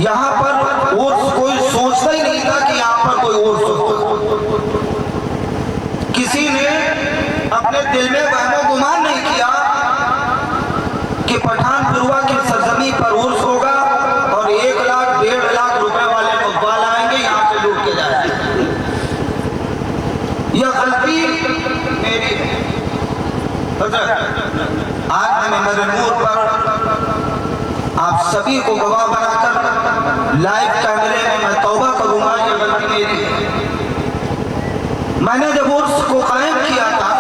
यहाँ पर उर्स कोई सोचता ही नहीं था कि यहाँ पर कोई उर्स होगा। किसी ने अपने दिल में वहमो गुमान नहीं किया कि पठानपुरवा की सरजमी पर उर्स होगा और 1 लाख 1.5 लाख रुपए वाले कव्वाल आएंगे, यहाँ से लूट के जाएंगे। यह गलती मेरी है। आज मैं मेरे नूर पर आप सभी को गवाह बनाकर लाइव कैमरे में मैं तौबा करूंगा, ये गलती मेरी है। मैंने जब उर्स को कायम किया था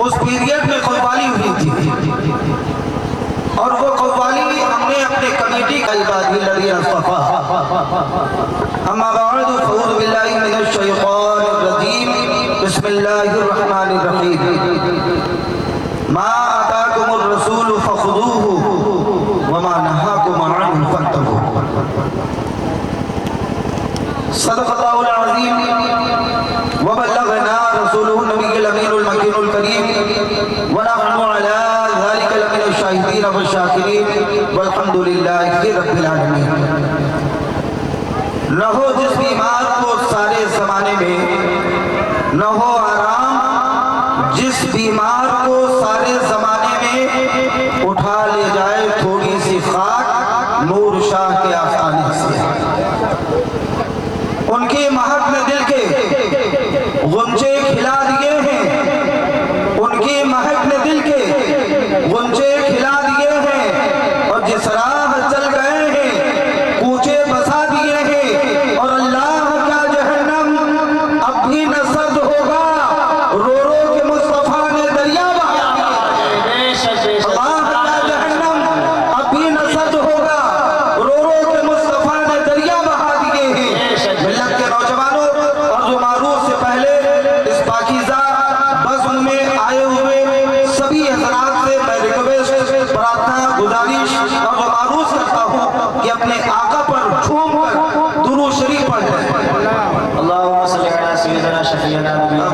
उस पीरियड में कव्वाली हुई थी और वो कव्वाली हमने अपने कमेटी का इबादी लड़ी अस्तफा अम्मा बअद फऊज़ बिल्लाहि मिनश शैतानिर रजीम बिस्मिल्लाहिर रहमानिर रहीम मा आताकुमुर रसूल फखुदूहु वमा नहाकुम अन्हु फंतहू सदक़ल्लाहुल अज़ीम व बल्लगना रसूलुहुन नबियुल अमीनुल मकीनुल करीम व नहनु अला ज़ालिका लमिनश शाहिदीन व शाकिरीन वल्हम्दुलिल्लाहि रब्बिल आलमीन। न हो जिस बीमार को सारे ज़माने में न हो आराम, जिस बीमार को सारे ज़माने में उठा ले जाए थोड़ी सी खाक नूर शाह के आसानी से। उनकी महक में दिल के गुंजे खिला दिए हैं, उनकी महक में दिल के गुंजे खिला दिए हैं और जिस राह चल गए हैं कूचे बसा दिए हैं। और अल्लाह का जहन्नम अब भी न सर्द होगा, रो रो के मुस्तफा ने दरिया बहा दिया। अल्लाह का जहन्नम अब भी न सर्द होगा, रो रो के मुस्तफा ने दरिया बहा दिए हैं। मिल्लत के नौजवानों और जो मारूफ से पहले इस पाकीज़ा बज़्म में आए हुए सभी हज़रात से मैं रिक्वेस्ट, प्रार्थना, गुजारिश और जो मारूफ करता हूँ कि अपने आका पर झूम कर दुरूद शरीफ पढ़ें। अल्लाहुम्मा सल्ली अला सय्यिदिना शफीना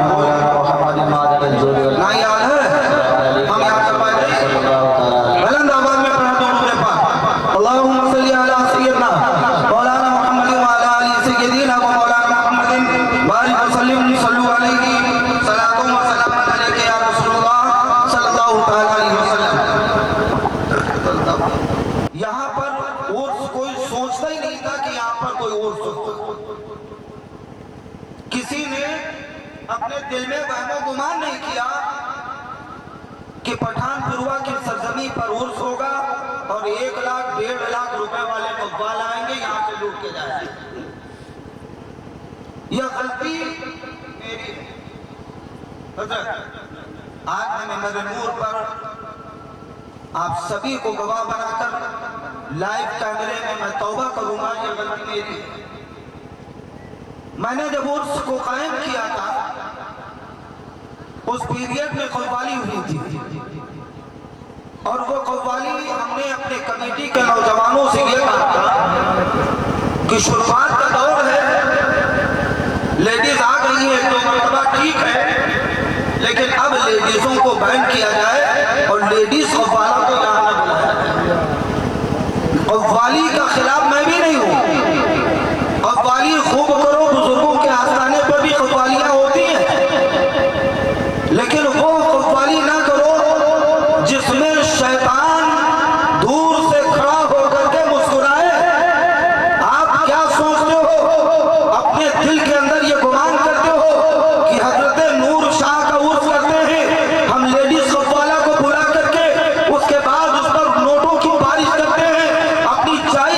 मौलाना मुहम्मद मादन जोड़ी ना याद है हम याद कर पाएंगे बुलंद आवाज में पढ़ा दो नूरे पाक। अल्लाहुम्मा सल्ली अला सय्यिदिना मौलाना मुहम्मद व अला आलि सय्यिदिना व मौलाना मुहम्मद बारिक व सल्लिम सल्लु अलैहि सलातु व सलाम अलैका या रसूलुल्लाह सल्लल्लाहु तआला अलैहि वसल्लम। यहाँ पर उर्स कोई सोचता ही नहीं था कि यहाँ पर कोई उर्स होगा। किसी ने अपने दिल में वहमो गुमान नहीं किया कि पठानपुरवा की सरजमी पर उर्स होगा और 1 लाख 1.5 लाख रुपए वाले कव्वाल आएंगे, यहाँ से लूट के जाएंगे। यह गलती मेरी है। आज मैं मेरे नूर पर आप सभी को गवाह बनाकर लाइव कैमरे में मैं तौबा करूंगा, ये गलती मेरी है। मैंने जब उर्स को कायम किया था उस पीरियड में कव्वाली हुई थी और वो कव्वाली हमने अपने कमेटी के नौजवानों से ये कहा था कि शुरुआत का दौर है, लेडीज आ गई है तो मरतबा ठीक है, लेकिन अब लेडीजों को बैन किया जाए और लेडीज कव्वालों को यहाँ न बुलाया जाए। कव्वाली का खिलाफ मैं भी नहीं हूँ, कव्वाली खूब करो, बुजुर्गों के आस्थाने पर भी कव्वालियाँ होती हैं, लेकिन वो कव्वाली ना करो जिसमें शैतान दूर से खड़ा होकर के मुस्कुराए। आप क्या सोचते हो, अपने दिल के अंदर ये गुमान करते हो कि हजरत नूर शाह का उर्स करते हैं, हम लेडीज कव्वाला को बुला करके उसके बाद उस पर नोटों की बारिश करते हैं, अपनी चाय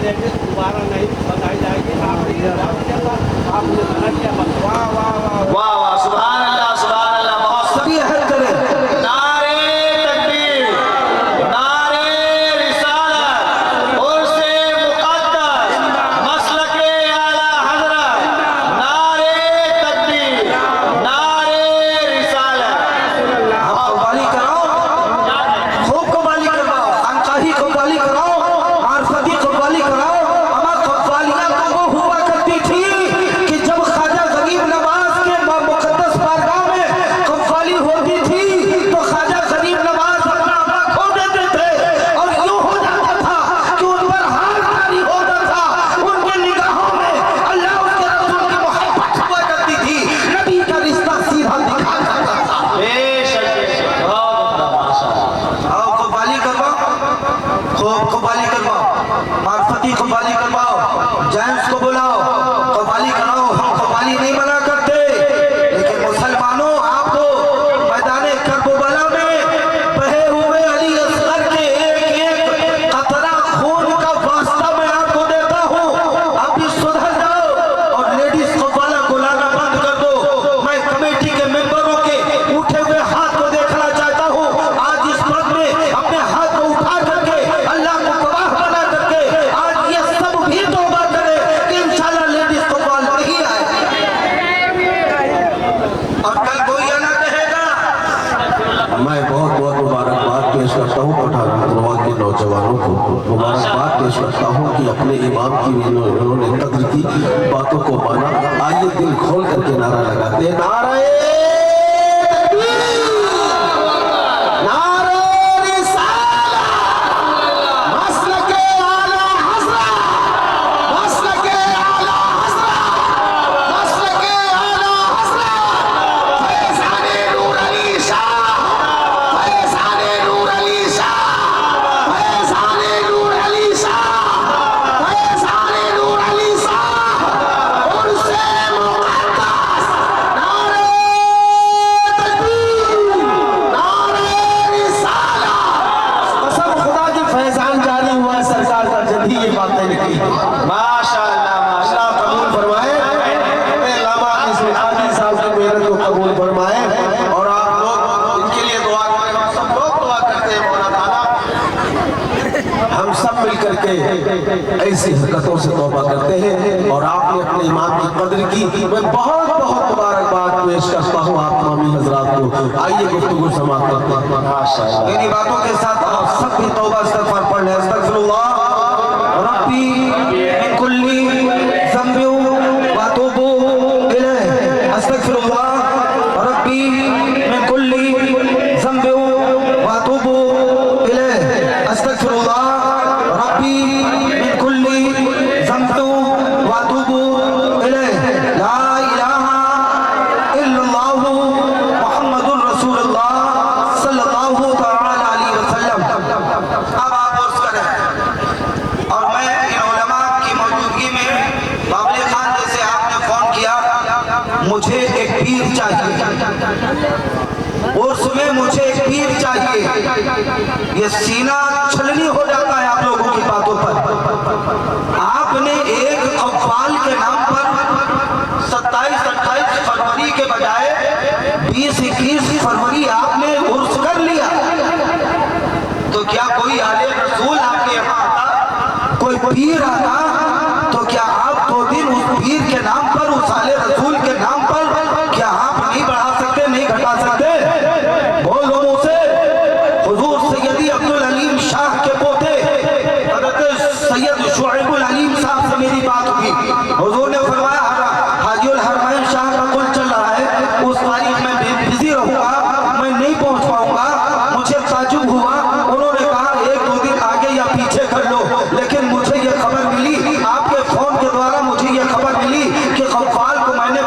लेडीज दोबारा नहीं बताई जाएगी। आपने गलत किया। वाह वाह वाह वाह वाह, सुभान अल्लाह, सुभान अल्लाह। बहुत सभी अहद करें। नारे तकबीर, नारे रिसालत, उर्से मुक़द्दस, मसलके आला हज़रत, नारे तकबीर, नारे रिसालत। कव्वाली कराओ, खूब कव्वाली करवाओ, खानकाही कव्वाली कराओ, मार्फती कव्वाली कराओ। अमा कव्वालियाँ तो वो हुआ करती थी कि जब ख्वाजा गरीब नवाज के मुक़द्दस बारगाह में कव्वाली होती थी तो ख्वाजा गरीब नवाज अपना अपना खो देते थे और यूं हो जाता था कि उन पर हार जारी होता था। उनके निगाहों में अल्लाह उसके रसूल की मोहब्बत हुआ करती थी, नबी का रिश्ता सीधा दिखा जाता था। बेशक बेशक, बहुत उम्दा, माशाअल्लाह। आओ कव्वाली करवाओ, खूब कव्वाली करवाओ, मार्फती कव्वाली करवाओ, जेंट्स को बुलाओ, कव्वाली कराओ। हम कव्वाली नहीं मना करते, लेकिन मुसलमानों आपको मैदाने करबला में बहे हुए अली असगर के एक एक कतरा खून का वास्ता मैं आपको देता हूँ। आप भी सुधर जाओ और लेडीज कव्वाला बुलाना बंद कर दो। मैं कमेटी के मेंबरों के उठे हुए हाथ को देखना चाहता हूँ। आज इस वक्त में अपने हाथ को उठा करके अल्लाह को गवाह बना करके आज ये सब भी तौबा करे कि इंशाल्लाह लेडीज कव्वाल नहीं आए और कल कोई ये ना कहेगा। मैं बहुत बहुत मुबारकबाद पेश करता हूँ पठानकोट के नौजवानों को। मुबारकबाद पेश करता हूँ कि अपने इमाम की उन्होंने कद्र की बातों को माना। आइए दिल खोल करके नारा लगाते हैं, नारे तकबीर, नारे रिसालत, मसलके आला हज़रत, मसलके आला हज़रत, मसलके आला हज़रत, फैज़ाने नूर अली शाह, फैज़ाने नूर अली शाह, फैज़ाने नूर अली शाह, फैज़ाने नूर अली शाह, उर्से मुक़द्दस, नारे तकबीर, नारे रिसालत। कसम खुदा की फैज़ान जारी हुआ है, सरकार का जल्दी ये बातें निकली। माशाअल्लाह, अल्लाह कबूल फरमाए, अपने लामा इसमें आदि साहब की मेहनत को कबूल फरमाए और आप लोग इनके लिए दुआ करें। हम सब लोग दुआ करते हैं मौला ताला हम सब मिल करके ऐसी हरकतों से तौबा करते हैं और आपने अपने इमाम की कदर की। मैं बहुत बहुत मुबारकबाद पेश करता हूँ आप तमामी हजरात को। आइए गुफ्तगू समाप्त करते हैं। माशाअल्लाह। मेरी बातों के साथ आप सब भी तौबा इस्तग़फ़ार पढ़ लें। अस्तग़फिरुल्लाह रब्बी मिन कुल्ली ज़ंबि व अतूबु इलैह। अस्तग़फिरुल्लाह रब्बी मिन कुल्ली ज़ंबि व अतूबु इलैह। अस्तग़फिरुल्लाह रब्बी मिन कुल्ली ज़ंबि व अतूबु इलैह। ला इलाहा इल्लल्लाह मुहम्मदुर रसूलुल्लाह सल्लल्लाहु तआला अलैहि वसल्लम। अब आप अर्ज़ करें और मैं इन उलमा की मौजूदगी में बाबले खान जैसे आपने फोन किया, मुझे एक पीर चाहिए, उर्स में मुझे एक पीर चाहिए। ये सीना छलनी हो जाता है आप लोगों की बातों पर। आपने एक कव्वाल के नाम पर 27-28 फरवरी के बजाय 20-21 फरवरी आपने उर्स कर लिया। तो क्या कोई आले रसूल आपके यहाँ आता, कोई पीर आता, तो क्या आप 2 दिन उस पीर के नाम पर, उस आले रसूल के नाम पर क्या आप नहीं बढ़ा सकते, नहीं घटा सकते? बोलो मुझसे। हुजूर सैयदी अब्दुल अलीम शाह के पोते हज़रत सैयद शुएबुल अलीम साहब से मेरी बात हुई। हुजूर ने फरमाया हाजीउल हरमैन शाह का कुल चल रहा है, उस तारीख में बिजी रहूंगा, मैं नहीं पहुंच पाऊंगा। मुझे ताजुब हुआ, उन्होंने कहा 1-2 दिन आगे या पीछे कर लो। लेकिन मुझे ये खबर मिली, आपके फोन के द्वारा मुझे ये खबर मिली कि कव्वाल को मैंने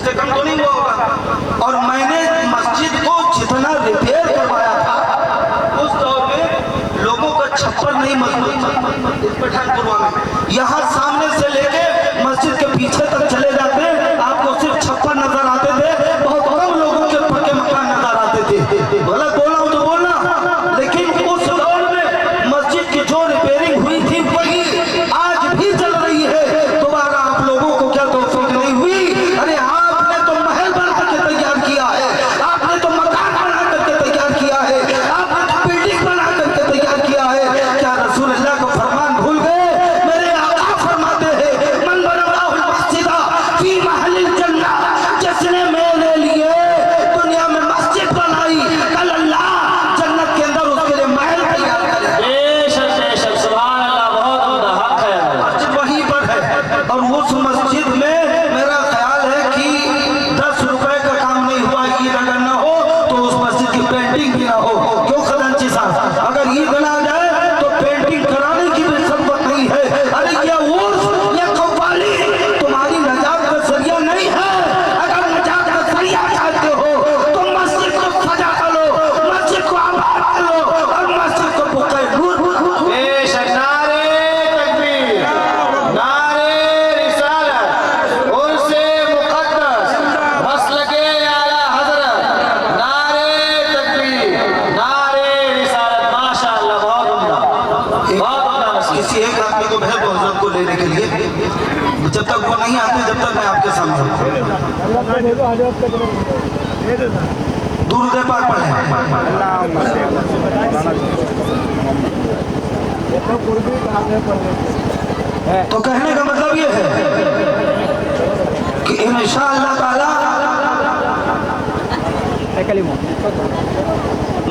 इससे कम तो नहीं हुआ होगा। और मैंने मस्जिद को जितना रिपेयर करवाया था उस दौर में लोगों का छप्पर नहीं मजबूत पठानपुरवा में, यहाँ सामने से लेके मस्जिद के पीछे तक चले जाते आपको सिर्फ छप्पर नजर आते थे, बहुत कम लोगों के पक्के मकान नजर आते थे। गलत बोला हूं तो बोलना, लेकिन उस दौर में मस्जिद की जो रिपेयरिंग हुई थी वही आज भी चल रही है। दोबारा आप लोगों को क्या तौफीक नहीं हुई? अरे आपने तो महल बना करके तैयार किया है, आपने तो मकान बना करके तैयार किया है, आपने तो बिल्डिंग बना करके तैयार किया है। क्या रसूल अल्लाह का फरमान भूल गए? मेरे आका फरमाते हैं मन बनवाहुल मस्जिदा फी महलिल जन्ना, जिसने मेरे लिए दुनिया में मस्जिद बनाई कल अल्लाह जन्नत के अंदर उसके लिए महल तैयार करेगा। बेशक सुभान अल्लाह, बहुत उम्दा हक है। मस्जिद वहीं पर है और उस मस्जिद में मेरा ख्याल है कि 10 रुपए का काम नहीं हुआ। ईद अगर न हो तो उस मस्जिद की पेंटिंग भी ना हो। क्यों खजांची साहब, अगर ईद ना आ जाए तो पेंटिंग कराने की भी जरूरत नहीं है। अरे ये उर्स, ये कव्वाली तुम्हारी नजात का जरिया नहीं है। अगर नजात का जरिया चाहते हो तो मस्जिद को सजा लो, मस्जिद को आबाद करो और मस्जिद को पुकार बेशक नारे तकबीर, नारे रिसालत, उर्से मुक़द्दस, मसलके आला हज़रत, नारे तकबीर, नारे रिसालत, माशाअल्लाह, बहुत उम्दा, बहुत उम्दा नसीहत। किसी एक आदमी को भेज दो हजरत को लेने के लिए, जब तक वो नहीं आते जब तक मैं आपके सामने दूर पाक पढ़े। तो कहने का मतलब ये है कि इंशाअल्लाह ताला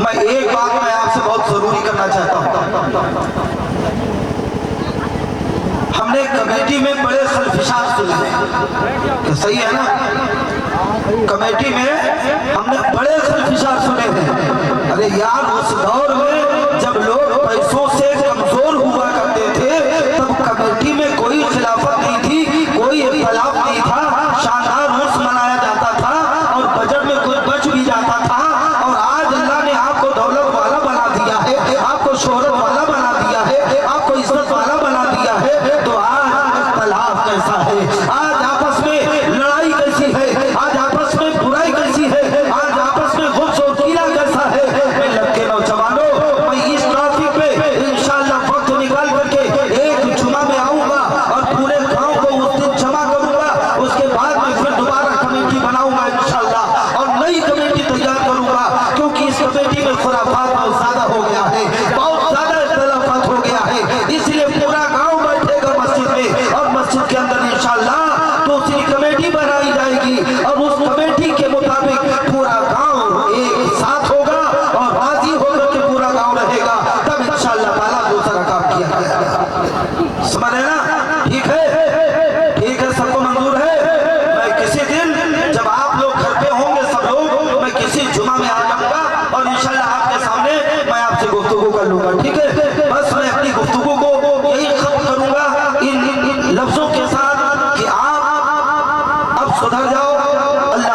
मैं एक बात मैं आपसे बहुत जरूरी करना चाहता हूँ। हमने कमेटी में बड़े खलफिशात सुने हैं, तो सही है ना? कमेटी में हमने बड़े खलफिशात सुने हैं। अरे यार, उस दौर में जब लोग पैसों से कमजोर हुआ करते थे तब कमेटी में कोई खिलाफत नहीं थी, कोई इख्तिलाफ नहीं था, शानदार उर्स मनाया जाता था और बजट में कुछ बच भी जाता था। और आज अल्लाह ने आपको दौलत वाला बना दिया है, आपको शोहरत वाला बना दिया है, आपको इज्जत वाला बना दिया है, तो आज इख्तिलाफ कैसा है? आज आपस में लड़ाई कैसी है? आज आपस में बुराई कैसी है? आज आपस में गुस्सा और कीला कैसा है? मैं लड़के नौजवानों, मैं इस ट्रैफिक पे इंशाअल्लाह वक्त निकाल करके एक जुमा में आऊंगा और पूरे गांव को उस दिन जमा करूंगा। उसके बाद मैं फिर दोबारा कमेटी बनाऊंगा इंशाअल्लाह और नई कमेटी तैयार करूंगा, क्योंकि इस कमेटी में खुराफात बहुत ज्यादा हो गया है, बहुत ज्यादा इख्तिलाफात हो गया है। इसलिए पूरा गांव बैठेगा मस्जिद में और मस्जिद के अंदर इंशाअल्लाह दूसरी कमेटी बनाई जाएगी और उस कमेटी के मुताबिक पूरा गांव एक साथ होगा और राजी होकर के पूरा गांव रहेगा। तब इंशाअल्लाह ताला दूसरा काम किया जाएगा। समझ रहे ना? ठीक है, ठीक है, सबको मंजूर है। मैं किसी दिन जब आप लोग घर पे होंगे सब लोग, मैं किसी जुमा में आ जाऊंगा और इंशाअल्लाह आपके सामने मैं आपसे गुफ्तगू कर लूंगा। ठीक है, बस मैं अपनी गुफ्तगू को यही खत्म करूंगा इन लफ्जों के साथ कि आप अब सुधर जाओ, अल्लाह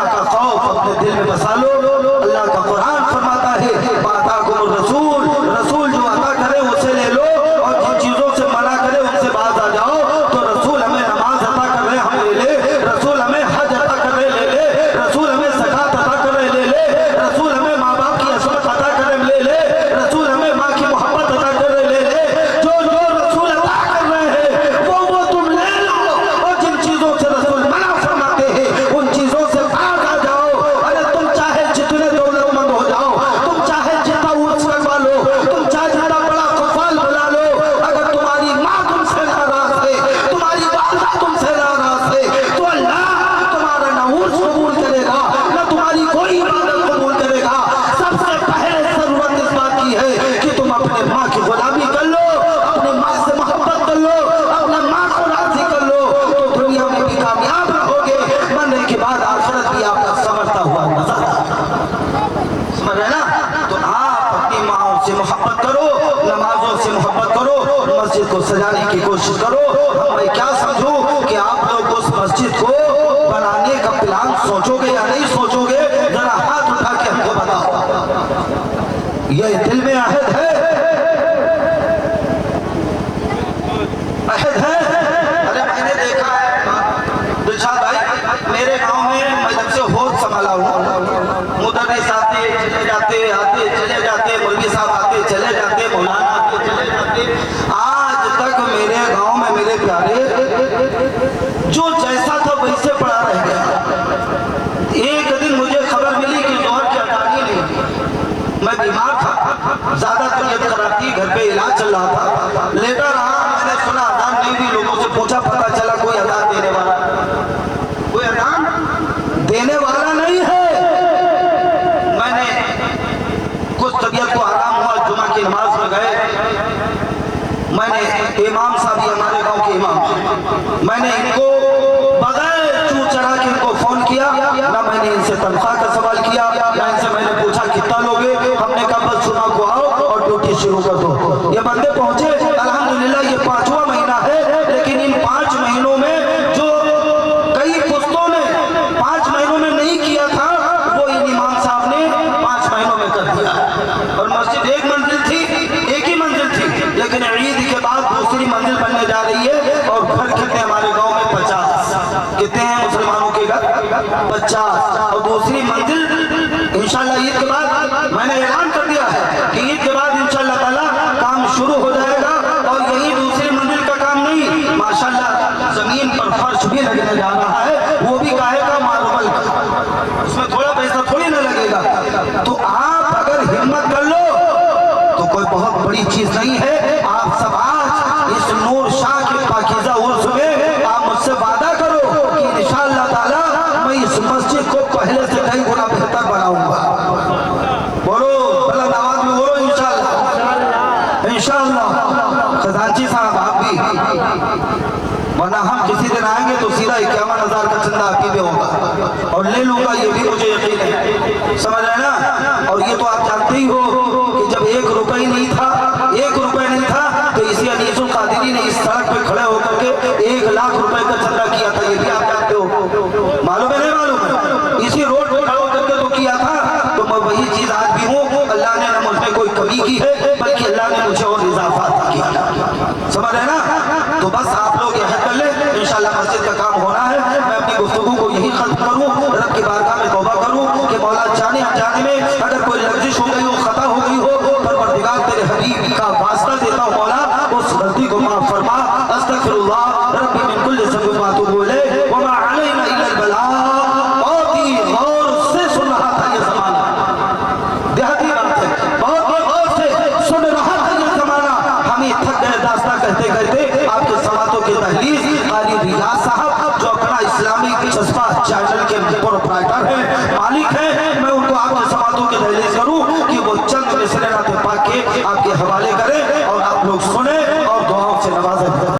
सोचोगे या नहीं सोचोगे, जरा हाथ उठा के हमको बताओ। ये दिल में अहद है, अहद है। अरे मैंने देखा है दिलशाद भाई, मेरे गांव में मैं जब से होश संभाला हूँ, मुदर्रिस आते चले जाते, आते चले जाते, मौलवी साहब आते चले जाते, मौलाना आते चले जाते, आज तक मेरे गांव में मेरे प्यारे जो जैसा था वैसे पड़ा रह गया। एक दिन मुझे खबर मिली कि जोहर की अदानी नहीं, मैं बीमार था, ज्यादा तबीयत खराब थी, घर पे इलाज चल रहा था, लेटा रहा, मैंने सुना अदान नहीं दी, लोगों से पूछा, पता चला कोई अदान देने वाला, कोई अदान देने वाला नहीं है। मैंने कुछ तबीयत को आराम हुआ, जुमा की नमाज में गए, मैंने इमाम साहब, हमारे गांव के इमाम, मैंने इनको बगैर चू चढ़ा के इनको फोन किया, ना मैंने इनसे तनख्वाह का सवाल किया, ना इनसे मैंने पूछा कितना लोगे, हमने कहा बस जुमा को आओ और ड्यूटी शुरू कर दो। ये बंदे पहुंचे, अल्हम्दुलिल्लाह ये 5वां महीना है, लेकिन इन 5 महीनों में जो कई पुस्तों ने 5 महीनों में नहीं किया था, वो इन इमाम साहब ने 5 महीनों में कर दिया। और मस्जिद एक मंजिल थी, एक ही मंजिल थी, लेकिन ईद के बाद दूसरी मंजिल बनने जा रही है, और घर कितने हमारे गांव में 50, कितने हैं मुसलमानों के घर 50, और दूसरी मंजिल इंशाल्लाह ईद के बाद मैंने ऐलान कर दिया है कि ईद के बाद इंशाल्लाह ताला काम शुरू हो जाएगा, और यही दूसरी मंजिल का काम नहीं, माशाल्लाह जमीन पर फर्श भी लगने जा रहा है, वो भी काहे का, मार्बल का, उसमें थोड़ा पैसा थोड़ी ना लगेगा। तो आप अगर हिम्मत कर लो तो कोई बहुत बड़ी चीज नहीं है। आप सब आज इस नूर शाह के पाकीज़ा उर्स में आप मुझसे वादा करो कि इंशाअल्लाह ताला मैं इस मस्जिद को पहले से कई गुना बेहतर बनाऊंगा। बोलो बुलंद आवाज में बोलो इंशाअल्लाह, इंशाअल्लाह। खजांची साहब आप भी, वरना हम किसी दिन आएंगे तो सीधा 51,000 का चंदा आपकी भी होगा, और ले लूंगा ये भी मुझे यकीन है, समझ रहे ना। और ये तो आप जानते ही हो कि जब 1 रुपये नहीं था, 1 रुपये नहीं था, तो इसी अनीसुल कादिरी ने इस सड़क पे खड़े होकर के 1 लाख रुपए का चंदा किया था, ये भी आप जानते हो, मालूम है नहीं मालूम है, इसी रोड पे खड़े होकर के तो किया था। तो मैं वही चीज आज भी हूँ, अल्लाह ने न मुझमें कोई कमी की है, बल्कि अल्लाह ने मुझे और इजाफा किया, समझ रहे ना। तो बस आप लोग यह कर ले, इंशाल्लाह मस्जिद का काम होना है। मैं अपनी गुफ्तगू को यही खत्म करूँ, रब की बारगाह में तौबा करूँ कि मौला जाने अनजाने में अगर कोई लफ्जिश हो गई हो, खता हो गई